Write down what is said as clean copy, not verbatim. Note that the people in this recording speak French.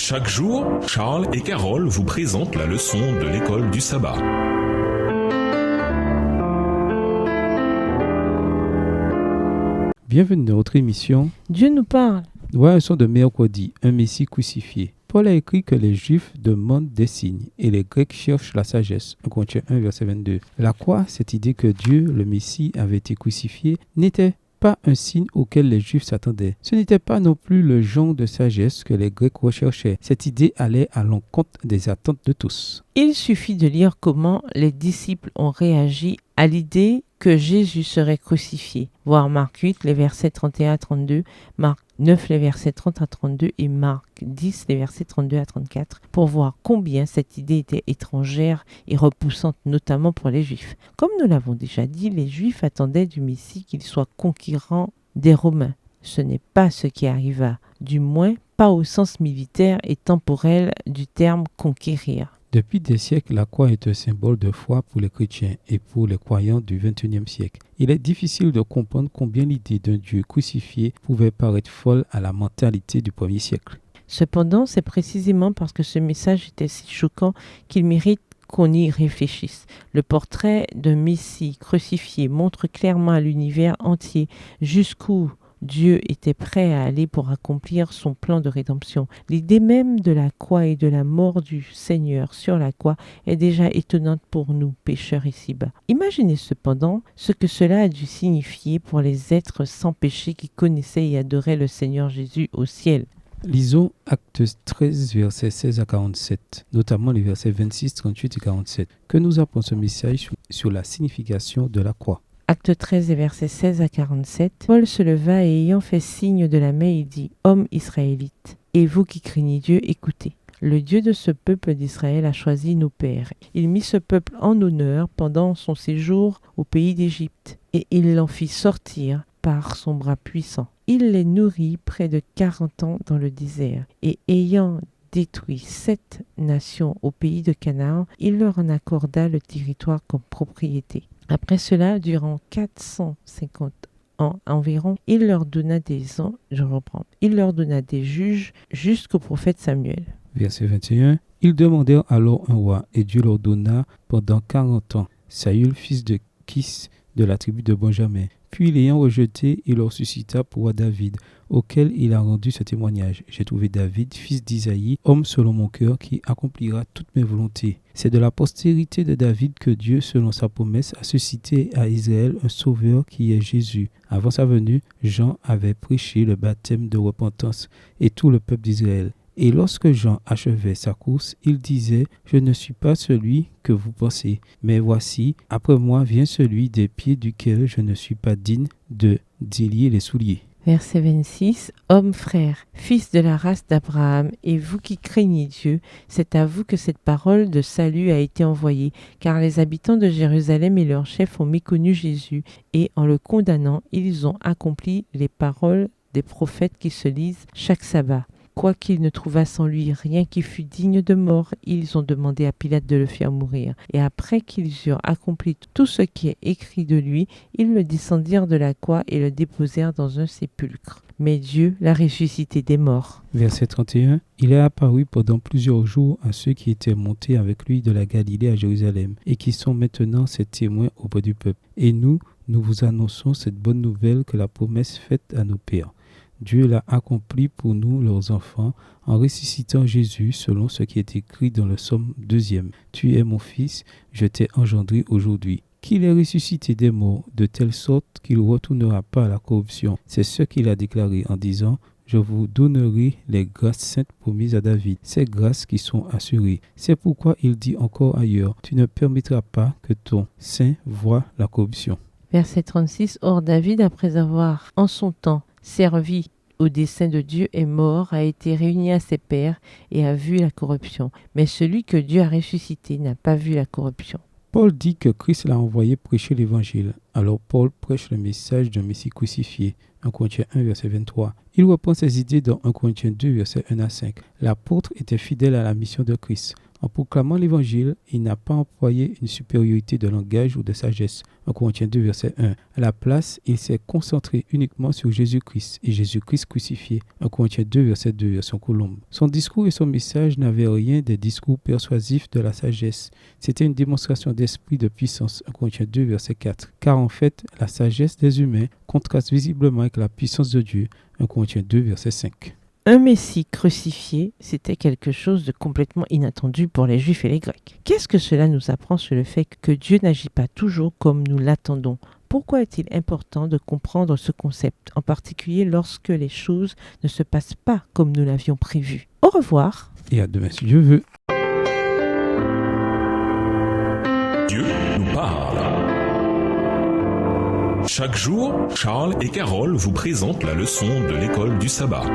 Chaque jour, Charles et Carole vous présentent la leçon de l'école du sabbat. Bienvenue dans notre émission Dieu nous parle. Voir un son de mercredi, un Messie crucifié. Paul a écrit que les Juifs demandent des signes et les Grecs cherchent la sagesse. 1 Corinthiens 1, verset 22. La croix, cette idée que Dieu, le Messie, avait été crucifié, n'était pas un signe auquel les Juifs s'attendaient. Ce n'était pas non plus le genre de sagesse que les Grecs recherchaient. Cette idée allait à l'encontre des attentes de tous. Il suffit de lire comment les disciples ont réagi à l'idée que Jésus serait crucifié. Voir Marc 8, les versets 31 à 32, Marc 9, les versets 30 à 32 et Marc 10, les versets 32 à 34, pour voir combien cette idée était étrangère et repoussante, notamment pour les Juifs. Comme nous l'avons déjà dit, les Juifs attendaient du Messie qu'il soit conquérant des Romains. Ce n'est pas ce qui arriva, du moins pas au sens militaire et temporel du terme conquérir. Depuis des siècles, la croix est un symbole de foi pour les chrétiens et pour les croyants du XXIe siècle. Il est difficile de comprendre combien l'idée d'un Dieu crucifié pouvait paraître folle à la mentalité du premier siècle. Cependant, c'est précisément parce que ce message était si choquant qu'il mérite qu'on y réfléchisse. Le portrait d'un Messie crucifié montre clairement à l'univers entier jusqu'où Dieu était prêt à aller pour accomplir son plan de rédemption. L'idée même de la croix et de la mort du Seigneur sur la croix est déjà étonnante pour nous, pécheurs ici-bas. Imaginez cependant ce que cela a dû signifier pour les êtres sans péché qui connaissaient et adoraient le Seigneur Jésus au ciel. Lisons Actes 13, versets 16 à 47, notamment les versets 26, 38 et 47, que nous apprend ce message sur la signification de la croix. Acte 13 et versets 16 à 47, Paul se leva et ayant fait signe de la main, il dit « Hommes israélites, et vous qui craignez Dieu, écoutez. Le Dieu de ce peuple d'Israël a choisi nos pères. Il mit ce peuple en honneur pendant son séjour au pays d'Égypte, et il l'en fit sortir par son bras puissant. Il les nourrit près de 40 ans dans le désert, et ayant détruit 7 nations au pays de Canaan, il leur en accorda le territoire comme propriété. Après cela, durant 450 ans environ, il leur donna des juges jusqu'au prophète Samuel. Verset 21. Ils demandèrent alors un roi, et Dieu leur donna pendant 40 ans Saül, fils de Kis, de la tribu de Benjamin. Puis l'ayant rejeté, il leur suscita pour roi David, auquel il a rendu ce témoignage. J'ai trouvé David, fils d'Isaïe, homme selon mon cœur, qui accomplira toutes mes volontés. C'est de la postérité de David que Dieu, selon sa promesse, a suscité à Israël un sauveur qui est Jésus. Avant sa venue, Jean avait prêché le baptême de repentance et tout le peuple d'Israël. Et lorsque Jean achevait sa course, il disait « Je ne suis pas celui que vous pensez, mais voici, après moi vient celui des pieds duquel je ne suis pas digne de délier les souliers. » Verset 26. Hommes frères, fils de la race d'Abraham, et vous qui craignez Dieu, c'est à vous que cette parole de salut a été envoyée, car les habitants de Jérusalem et leurs chefs ont méconnu Jésus, et en le condamnant, ils ont accompli les paroles des prophètes qui se lisent chaque sabbat. Quoiqu'ils ne trouvassent en lui rien qui fût digne de mort, ils ont demandé à Pilate de le faire mourir. Et après qu'ils eurent accompli tout ce qui est écrit de lui, ils le descendirent de la croix et le déposèrent dans un sépulcre. Mais Dieu l'a ressuscité des morts. Verset 31. Il est apparu pendant plusieurs jours à ceux qui étaient montés avec lui de la Galilée à Jérusalem et qui sont maintenant ses témoins auprès du peuple. Et nous vous annonçons cette bonne nouvelle que la promesse faite à nos pères. Dieu l'a accompli pour nous, leurs enfants, en ressuscitant Jésus selon ce qui est écrit dans le psaume 2. Tu es mon fils, je t'ai engendré aujourd'hui. Qu'il est ressuscité des morts, de telle sorte qu'il ne retournera pas à la corruption. C'est ce qu'il a déclaré en disant « Je vous donnerai les grâces saintes promises à David, ces grâces qui sont assurées. » C'est pourquoi il dit encore ailleurs « Tu ne permettras pas que ton saint voie la corruption. » Verset 36. Or David, après avoir en son temps servi au dessein de Dieu, est mort, a été réuni à ses pairs et a vu la corruption. Mais celui que Dieu a ressuscité n'a pas vu la corruption. Paul dit que Christ l'a envoyé prêcher l'évangile. Alors Paul prêche le message d'un Messie crucifié. 1 Corinthiens 1, verset 23. Il reprend ses idées dans 1 Corinthiens 2, verset 1 à 5. L'apôtre était fidèle à la mission de Christ. En proclamant l'évangile, il n'a pas employé une supériorité de langage ou de sagesse. 1 Corinthiens 2, verset 1. À la place, il s'est concentré uniquement sur Jésus-Christ et Jésus-Christ crucifié. 1 Corinthiens 2, verset 2, version Colombe. Son discours et son message n'avaient rien des discours persuasifs de la sagesse. C'était une démonstration d'esprit de puissance. 1 Corinthiens 2, verset 4. Car en fait, la sagesse des humains contraste visiblement avec la puissance de Dieu. 1 Corinthiens 2, verset 5. Un Messie crucifié, c'était quelque chose de complètement inattendu pour les Juifs et les Grecs. Qu'est-ce que cela nous apprend sur le fait que Dieu n'agit pas toujours comme nous l'attendons ? Pourquoi est-il important de comprendre ce concept, en particulier lorsque les choses ne se passent pas comme nous l'avions prévu ? Au revoir. Et à demain si Dieu veut. Dieu nous parle. Chaque jour, Charles et Carole vous présentent la leçon de l'école du sabbat.